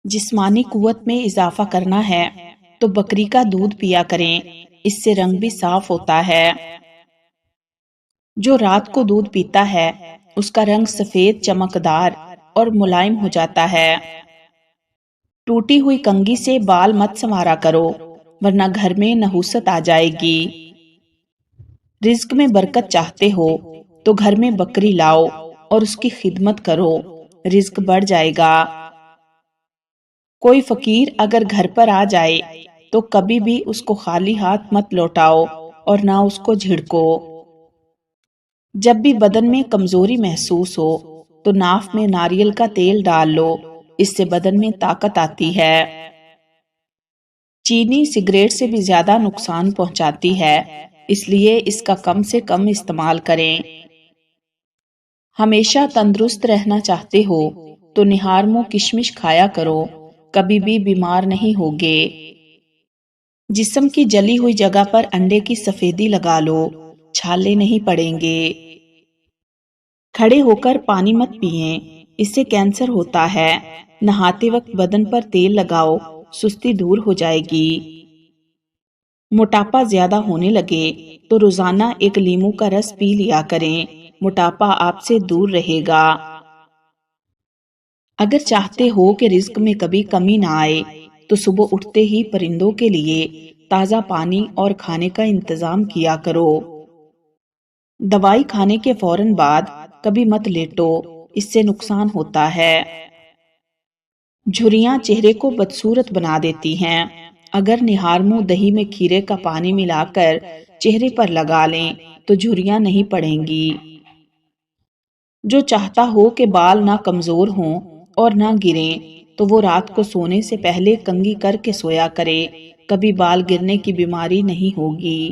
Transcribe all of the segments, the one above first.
جسمانی قوت میں اضافہ کرنا ہے تو بکری کا دودھ پیا کریں، اس سے رنگ بھی صاف ہوتا ہے۔ جو رات کو دودھ پیتا ہے اس کا رنگ سفید چمکدار اور ملائم ہو جاتا ہے۔ ٹوٹی ہوئی کنگھی سے بال مت سنوارا کرو ورنہ گھر میں نحوست آ جائے گی۔ رزق میں برکت چاہتے ہو تو گھر میں بکری لاؤ اور اس کی خدمت کرو، رزق بڑھ جائے گا۔ کوئی فقیر اگر گھر پر آ جائے تو کبھی بھی اس کو خالی ہاتھ مت لوٹاؤ اور نہ اس کو جھڑکو۔ جب بھی بدن میں کمزوری محسوس ہو تو ناف میں ناریل کا تیل ڈال لو، اس سے بدن میں طاقت آتی ہے۔ چینی سگریٹ سے بھی زیادہ نقصان پہنچاتی ہے، اس لیے اس کا کم سے کم استعمال کریں۔ ہمیشہ تندرست رہنا چاہتے ہو تو نہار منہ کشمش کھایا کرو، کبھی بھی بیمار نہیں ہوگے۔ جسم کی جلی ہوئی جگہ پر انڈے کی سفیدی لگا لو، چھالے نہیں پڑیں گے۔ کھڑے ہو کر پانی مت پئیں، اس سے کینسر ہوتا ہے۔ نہاتے وقت بدن پر تیل لگاؤ، سستی دور ہو جائے گی۔ موٹاپا زیادہ ہونے لگے تو روزانہ ایک لیموں کا رس پی لیا کریں، موٹاپا آپ سے دور رہے گا۔ اگر چاہتے ہو کہ رزق میں کبھی کمی نہ آئے تو صبح اٹھتے ہی پرندوں کے لیے تازہ پانی اور کھانے کا انتظام کیا کرو۔ دوائی کھانے کے فوراً بعد کبھی مت لیٹو، اس سے نقصان ہوتا ہے۔ جھریاں چہرے کو بدصورت بنا دیتی ہیں، اگر نہار منہ دہی میں کھیرے کا پانی ملا کر چہرے پر لگا لیں تو جھریاں نہیں پڑیں گی۔ جو چاہتا ہو کہ بال نہ کمزور ہوں اور نہ گریں تو وہ رات کو سونے سے پہلے کنگھی کر کے سویا کرے، کبھی بال گرنے کی بیماری نہیں ہوگی۔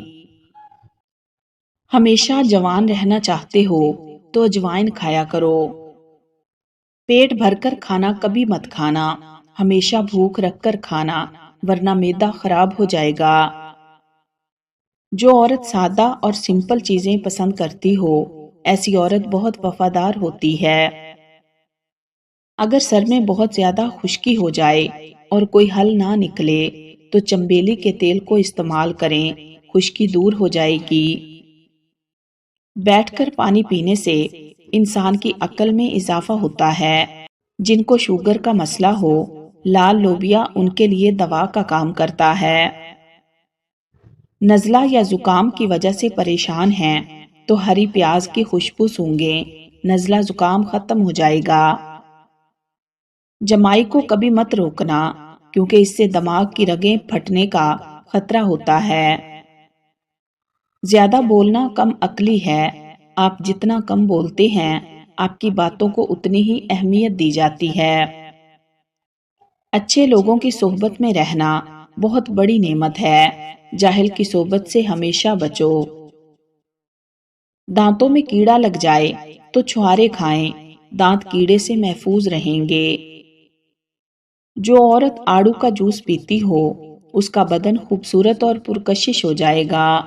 ہمیشہ جوان رہنا چاہتے ہو تو اجوائن کھایا کرو۔ پیٹ بھر کر کھانا کبھی مت کھانا، ہمیشہ بھوک رکھ کر کھانا ورنہ معدہ خراب ہو جائے گا۔ جو عورت سادہ اور سمپل چیزیں پسند کرتی ہو ایسی عورت بہت وفادار ہوتی ہے۔ اگر سر میں بہت زیادہ خشکی ہو جائے اور کوئی حل نہ نکلے تو چنبیلی کے تیل کو استعمال کریں، خشکی دور ہو جائے گی۔ بیٹھ کر پانی پینے سے انسان کی عقل میں اضافہ ہوتا ہے۔ جن کو شوگر کا مسئلہ ہو لال لوبیا ان کے لیے دوا کا کام کرتا ہے۔ نزلہ یا زکام کی وجہ سے پریشان ہیں تو ہری پیاز کی خوشبو سونگھیں، نزلہ زکام ختم ہو جائے گا۔ جمائی کو کبھی مت روکنا کیونکہ اس سے دماغ کی رگیں پھٹنے کا خطرہ ہوتا ہے۔ زیادہ بولنا کم عقلی ہے، آپ جتنا کم بولتے ہیں آپ کی باتوں کو اتنی ہی اہمیت دی جاتی ہے۔ اچھے لوگوں کی صحبت میں رہنا بہت بڑی نعمت ہے، جاہل کی صحبت سے ہمیشہ بچو۔ دانتوں میں کیڑا لگ جائے تو چھوارے کھائیں، دانت کیڑے سے محفوظ رہیں گے۔ جو عورت آڑو کا جوس پیتی ہو اس کا بدن خوبصورت اور پرکشش ہو جائے گا۔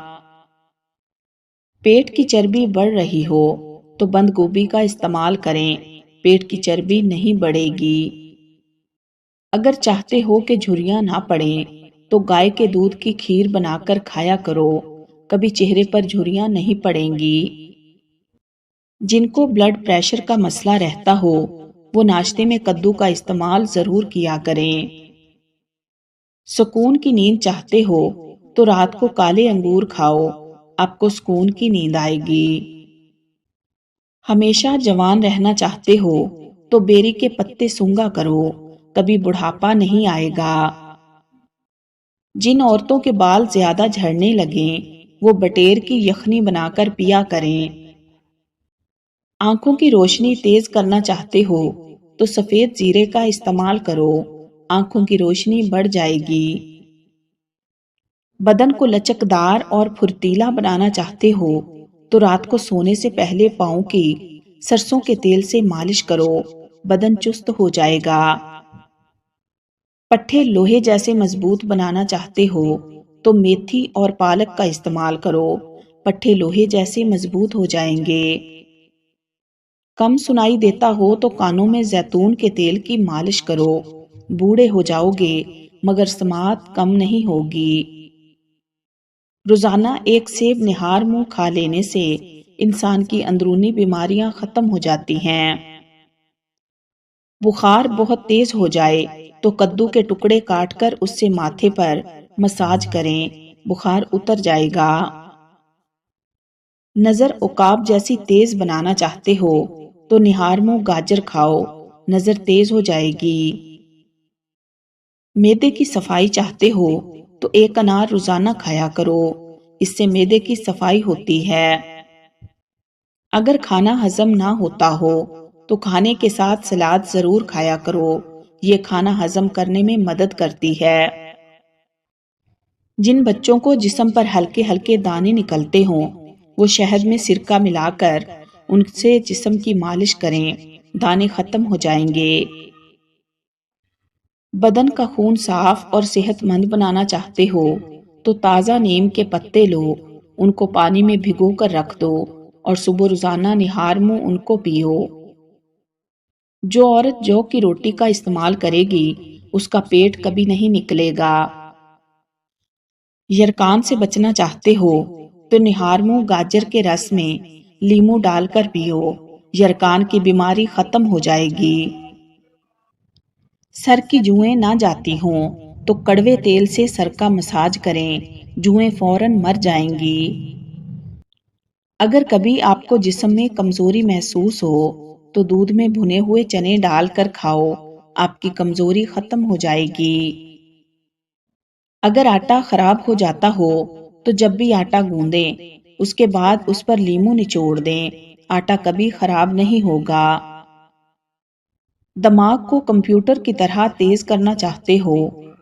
پیٹ کی چربی بڑھ رہی ہو تو بند گوبھی کا استعمال کریں، پیٹ کی چربی نہیں بڑھے گی۔ اگر چاہتے ہو کہ جھریاں نہ پڑیں تو گائے کے دودھ کی کھیر بنا کر کھایا کرو، کبھی چہرے پر جھریاں نہیں پڑیں گی۔ جن کو بلڈ پریشر کا مسئلہ رہتا ہو وہ ناشتے میں کدو کا استعمال ضرور کیا کریں۔ سکون کی نیند چاہتے ہو تو رات کو کالے انگور کھاؤ، آپ کو سکون کی نیند آئے گی۔ ہمیشہ جوان رہنا چاہتے ہو تو بیری کے پتے سونگھا کرو، کبھی بڑھاپا نہیں آئے گا۔ جن عورتوں کے بال زیادہ جھڑنے لگیں وہ بٹیر کی یخنی بنا کر پیا کریں۔ آنکھوں کی روشنی تیز کرنا چاہتے ہو تو سفید زیرے کا استعمال کرو، آنکھوں کی روشنی بڑھ جائے گی۔ بدن کو لچکدار اور پھرتیلا بنانا چاہتے ہو تو رات کو سونے سے پہلے پاؤں کی سرسوں کے تیل سے مالش کرو، بدن چست ہو جائے گا۔ پٹھے لوہے جیسے مضبوط بنانا چاہتے ہو تو میتھی اور پالک کا استعمال کرو، پٹھے لوہے جیسے مضبوط ہو جائیں گے۔ کم سنائی دیتا ہو تو کانوں میں زیتون کے تیل کی مالش کرو، بوڑھے ہو جاؤ گے مگر سماعت کم نہیں ہوگی۔ روزانہ ایک سیب نہار منہ کھا لینے سے انسان کی اندرونی بیماریاں ختم ہو جاتی ہیں۔ بخار بہت تیز ہو جائے تو کدو کے ٹکڑے کاٹ کر اس سے ماتھے پر مساج کریں، بخار اتر جائے گا۔ نظر عقاب جیسی تیز بنانا چاہتے ہو تو نہار منہ گاجر کھاؤ، نظر تیز ہو جائے گی۔ معدے کی صفائی چاہتے ہو تو ایک انار روزانہ کھایا کرو، اس سے معدے کی صفائی ہوتی ہے۔ اگر کھانا ہضم نہ ہوتا ہو تو کھانے کے ساتھ سلاد ضرور کھایا کرو، یہ کھانا ہضم کرنے میں مدد کرتی ہے۔ جن بچوں کو جسم پر ہلکے ہلکے دانے نکلتے ہوں وہ شہد میں سرکہ ملا کر ان سے جسم کی مالش کریں، دانے ختم ہو جائیں گے۔ بدن کا خون صاف اور صحت مند بنانا چاہتے ہو تو تازہ نیم کے پتے لو، ان کو پانی میں بھگو کر رکھ دو اور صبح روزانہ نہار منہ ان کو پیو۔ جو عورت جو کی روٹی کا استعمال کرے گی اس کا پیٹ کبھی نہیں نکلے گا۔ یرکان سے بچنا چاہتے ہو تو نہار منہ گاجر کے رس میں لیمو ڈال کر پیو، یرکان کی بیماری ختم ہو جائے گی۔ سر کی جوئیں نہ جاتی ہوں تو کڑوے تیل سے سر کا مساج کریں، جوئیں فوراً مر جائیں گی۔ اگر کبھی آپ کو جسم میں کمزوری محسوس ہو تو دودھ میں بھنے ہوئے چنے ڈال کر کھاؤ، آپ کی کمزوری ختم ہو جائے گی۔ اگر آٹا خراب ہو جاتا ہو تو جب بھی آٹا گوندیں اس کے بعد اس پر لیموں نچوڑ دیں، آٹا کبھی خراب نہیں ہوگا۔ دماغ کو کمپیوٹر کی طرح تیز کرنا چاہتے ہو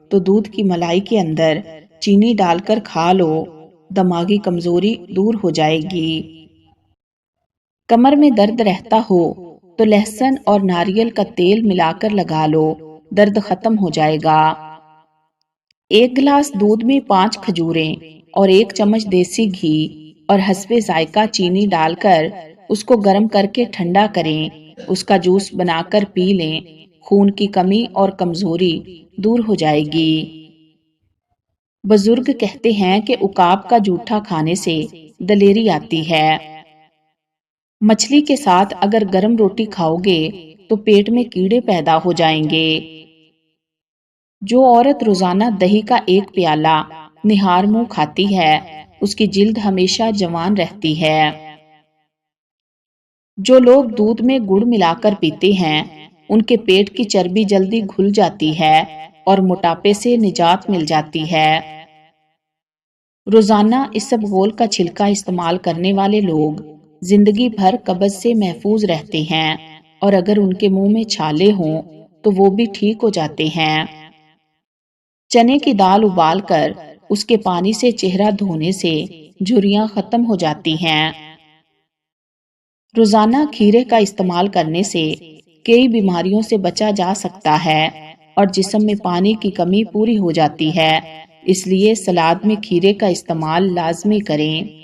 تو دودھ کی ملائی کے اندر چینی ڈال کر کھا لو، دماغی کمزوری دور ہو جائے گی۔ کمر میں درد رہتا ہو تو لہسن اور ناریل کا تیل ملا کر لگا لو، درد ختم ہو جائے گا۔ ایک گلاس دودھ میں 5 کھجوریں اور 1 چمچ دیسی گھی اور حسب ذائقہ چینی ڈال کر اس کو گرم کر کے ٹھنڈا کریں، اس کا جوس بنا کر پی لیں، خون کی کمی اور کمزوری دور ہو جائے گی۔ بزرگ کہتے ہیں کہ عقاب کا جوٹھا کھانے سے دلیری آتی ہے۔ مچھلی کے ساتھ اگر گرم روٹی کھاؤ گے تو پیٹ میں کیڑے پیدا ہو جائیں گے۔ جو عورت روزانہ دہی کا 1 پیالہ نہار منہ کھاتی ہے اس کی جلد ہمیشہ جوان رہتی ہے۔ جو لوگ دودھ میں گڑ ملا کر پیتے ہیں ان کے پیٹ کی چربی جلدی گھل جاتی ہے اور موٹاپے سے نجات مل جاتی ہے۔ روزانہ اسبغول کا چھلکا استعمال کرنے والے لوگ زندگی بھر قبض سے محفوظ رہتے ہیں، اور اگر ان کے منہ میں چھالے ہوں تو وہ بھی ٹھیک ہو جاتے ہیں۔ چنے کی دال ابال کر اس کے پانی سے چہرہ دھونے سے جھریاں ختم ہو جاتی ہیں۔ روزانہ کھیرے کا استعمال کرنے سے کئی بیماریوں سے بچا جا سکتا ہے اور جسم میں پانی کی کمی پوری ہو جاتی ہے، اس لیے سلاد میں کھیرے کا استعمال لازمی کریں۔